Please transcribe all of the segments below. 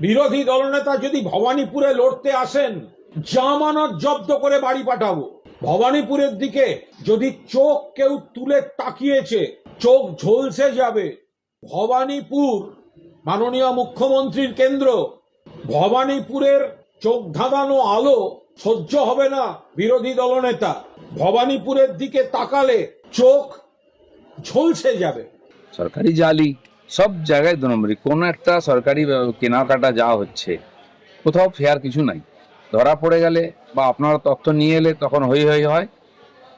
বিরোধী দলনেতা যদি ভবানীপুরে লড়তে আসেন, জামানত জব্দ করে বাড়ি পাঠাবো। ভবানীপুরের দিকে যদি চোখ কেউ তুলে তাকিয়েছে, চোখ ঝলসে যাবে। ভবানীপুর মাননীয় মুখ্যমন্ত্রীর কেন্দ্র। ভবানীপুরের চোখ ধাঁধানো আলো সহ্য হবে না বিরোধী দলনেতা। ভবানীপুরের দিকে তাকালে চোখ ঝলসে যাবে। সরকারি জালি সব জায়গায় 2 নম্বরই। কোনো একটা সরকারি কেনাকাটা যা হচ্ছে কোথাও ফেয়ার কিছু নাই। ধরা পড়ে গেলে বা আপনারা তথ্য নিয়ে এলে তখন হই হয়।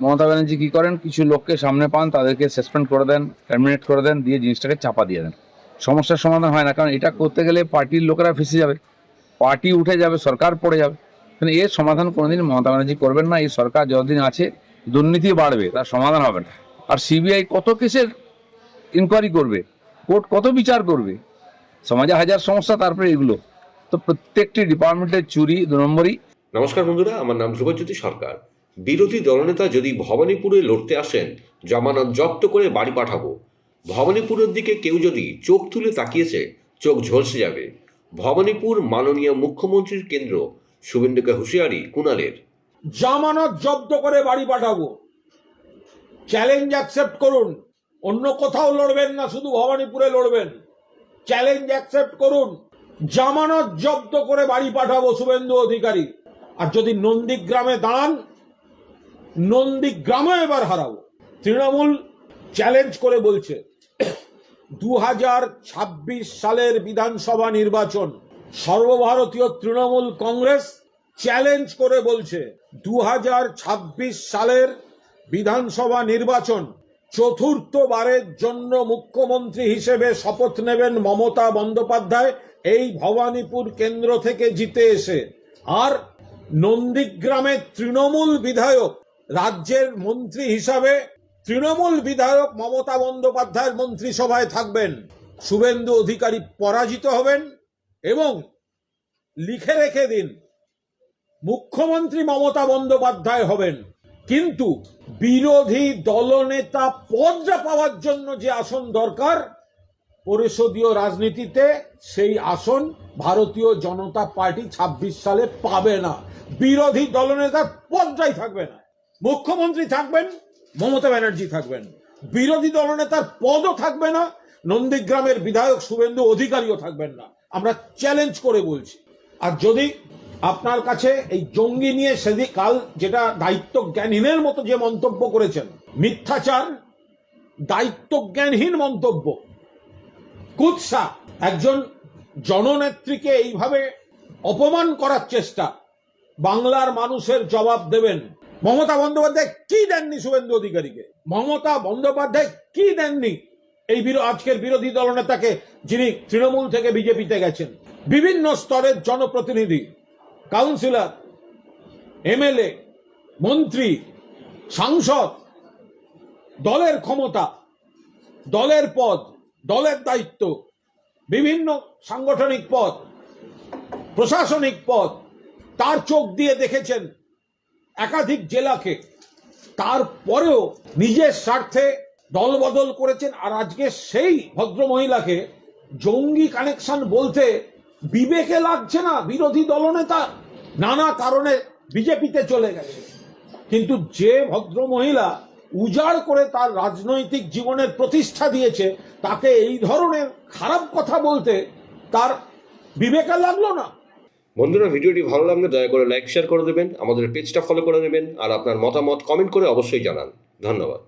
মমতা ব্যানার্জি কি করেন, কিছু লোককে সামনে পান, তাদেরকে সাসপেন্ড করে দেন, টার্মিনেট করে দেন, দিয়ে জিনিসটাকে চাপা দিয়ে দেন। সমস্যার সমাধান হয় না, কারণ এটা করতে গেলে পার্টির লোকেরা ফেসে যাবে, পার্টি উঠে যাবে, সরকার পড়ে যাবে। কিন্তু এর সমাধান কোনোদিন মমতা ব্যানার্জি করবেন না। এই সরকার যতদিন আছে দুর্নীতি বাড়বে, তার সমাধান হবে না। আর সিবিআই কত কেসের ইনকোয়ারি করবে, কোর্ট কত বিচার করবে, সমাজে হাজার সমস্যা, তারপরে এগুলো তো প্রত্যেকটি ডিপার্টমেন্টের চুরি 2 নম্বরই। নমস্কার বন্ধুরা, আমার নাম ধ্রুবজ্যোতি সরকার। বিরোধী দলনেতা যদি ভবানীপুরে লড়তে আসেন, জামানত জব্দ করে বাড়ি পাঠাবো। ভবানীপুরের দিকে কেউ যদি চোখ তুলে তাকিয়েছে, চোখ ঝলসে যাবে। ভবানীপুর মাননীয় মুখ্যমন্ত্রীর কেন্দ্র। শুভেন্দুকে হুঁশিয়ারি কুণালের। জামানত জব্দ করে বাড়ি পাঠাবো। চ্যালেঞ্জ অ্যাকসেপ্ট করুন। অন্য কোথাও লড়বেন না, শুধু ভবানীপুরে লড়বেন। চ্যালেঞ্জ অ্যাকসেপ্ট করুন। জামানত জব্দ করে বাড়ি পাঠাবো শুভেন্দু অধিকারী। আর যদি নন্দীগ্রামে দাঁড়ান, নন্দীগ্রামে এবার হারাবো। তৃণমূল চ্যালেঞ্জ করে বলছে 2026 সালের বিধানসভা নির্বাচন। সর্বভারতীয় তৃণমূল কংগ্রেস চ্যালেঞ্জ করে বলছে 2026 সালের বিধানসভা নির্বাচন চতুর্থবারের জন্য মুখ্যমন্ত্রী হিসেবে শপথ নেবেন মমতা বন্দ্যোপাধ্যায় এই ভবানীপুর কেন্দ্র থেকে জিতে এসে। আর নন্দীগ্রামে তৃণমূল বিধায়ক, রাজ্যের মন্ত্রী হিসাবে তৃণমূল বিধায়ক মমতা বন্দ্যোপাধ্যায়ের মন্ত্রিসভায় থাকবেন। শুভেন্দু অধিকারী পরাজিত হবেন এবং লিখে রেখে দিন, মুখ্যমন্ত্রী মমতা বন্দ্যোপাধ্যায় হবেন। কিন্তু বিরোধী দলনেতা পদটা পাওয়ার জন্য যে আসন দরকার পরিষদীয় রাজনীতিতে, সেই আসন ভারতীয় জনতা পার্টি 26 সালে পাবে না। বিরোধী দলনেতার পদটাই থাকবে না। মুখ্যমন্ত্রী থাকবেন, মমতা ব্যানার্জি থাকবেন। বিরোধী দলনেতার পদও থাকবে না, নন্দীগ্রামের বিধায়ক শুভেন্দু অধিকারীও থাকবেন না। আমরা চ্যালেঞ্জ করে বলছি। আর যদি আপনার কাছে এই জঙ্গি নিয়ে সেদিন কাল যেটা দায়িত্ব জ্ঞানহীনের মতো যে মন্তব্য করেছেন, মিথ্যাচার, দায়িত্ব জ্ঞানহীন মন্তব্য, কুৎসা, একজন জননেত্রীকে এইভাবে অপমান করার চেষ্টা, বাংলার মানুষের জবাব দেবেন। মমতা বন্দ্যোপাধ্যায় কি দেননি শুভেন্দু অধিকারীকে? মমতা বন্দ্যোপাধ্যায় কি দেননি এই আজকের বিরোধী দলনেতাকে, যিনি তৃণমূল থেকে বিজেপিতে গেছেন? বিভিন্ন স্তরের জনপ্রতিনিধি, কাউন্সিলর, এমএলএ, মন্ত্রী, সাংসদ, দলের ক্ষমতা, দলের পদ, দলের দায়িত্ব, বিভিন্ন সাংগঠনিক পদ, প্রশাসনিক পদ, তার চোখ দিয়ে দেখেছেন একাধিক জেলাকে। তারপরেও নিজের স্বার্থে দলবদল করেছেন। আর আজকে সেই ভদ্রমহিলাকে জঙ্গি কানেকশন বলতে বিবেকে লাগছে না বিরোধী দলনেতা। নানা কারণে বিজেপিতে চলে গেছে, কিন্তু যে ভদ্রমহিলা উজাড় করে তার রাজনৈতিক জীবনের প্রতিষ্ঠা দিয়েছে, তাকে এই ধরনের খারাপ কথা বলতে তার বিবেকে লাগলো না। বন্ধুরা, ভিডিওটি ভালো লাগলে দয়া করে লাইক শেয়ার করে দেবেন, আমাদের পেজটা ফলো করে নেবেন, আর আপনার মতামত কমেন্ট করে অবশ্যই জানান। ধন্যবাদ।